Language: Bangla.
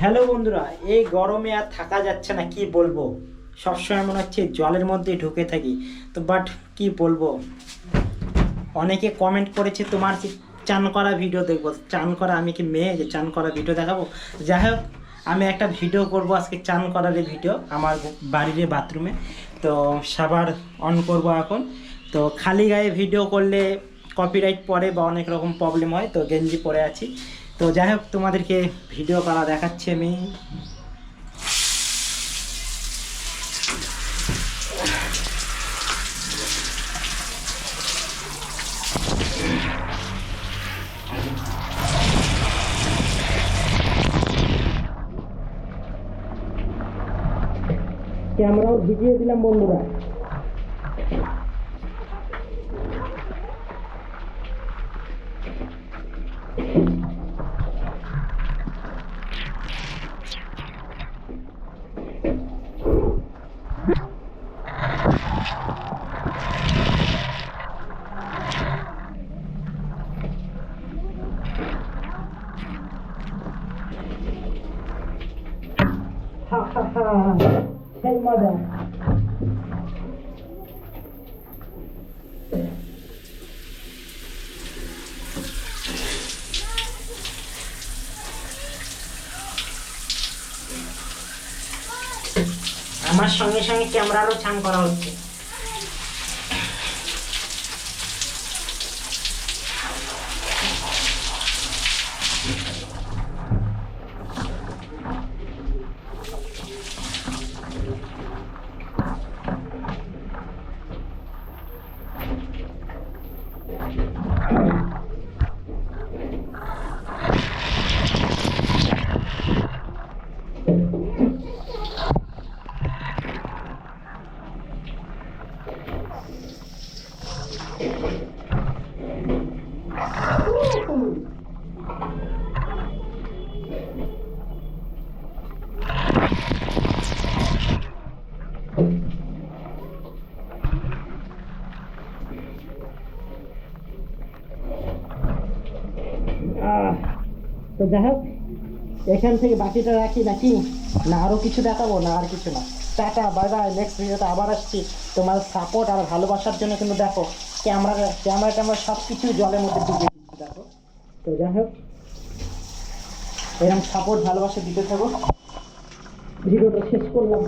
হ্যালো বন্ধুরা, এই গরমে আর থাকা যাচ্ছে না, কি বলবো। সবসময় মনে হচ্ছে জলের মধ্যে ঢুকে থাকি। তো বাট কি বলবো, অনেকে কমেন্ট করেছে তোমার যে চান করা ভিডিও দেখবো। চান করা, আমি কি মেয়ে যে চান করা ভিডিও দেখাবো? যাই হোক, আমি একটা ভিডিও করব আজকে, চান করার ভিডিও আমার বাড়ির বাথরুমে। তো সাবার অন করব এখন। তো খালি গায়ে ভিডিও করলে কপিরাইট পড়ে বা অনেক রকম প্রবলেম হয়, তো গেঞ্জি পরে আছি। তো যাই হোক, তোমাদেরকে ভিডিও করা দেখাচ্ছি আমি। ক্যামেরাও ভিজিয়ে দিলাম বন্ধুরা। হা হা হা, সেই মজা। আমার সঙ্গে সঙ্গে ক্যামেরারও ছান করা হচ্ছে। তো যাই হোক, এখান থেকে বাকিটা রাখি নাকি, না আরও কিছু দেখাবো? না আর কিছু না। Tata, bye bye. নেক্সট ভিডিওতে আবার আসছি। তোমার সাপোর্ট আর ভালোবাসার জন্য কিন্তু দেখো, ক্যামেরা সব কিছু জলের মধ্যে ডুবিয়ে দিচ্ছি দেখো। তো যাই হোক, এরকম সাপোর্ট ভালোবাসা দিতে থাকো। ভিডিওটা শেষ করলাম।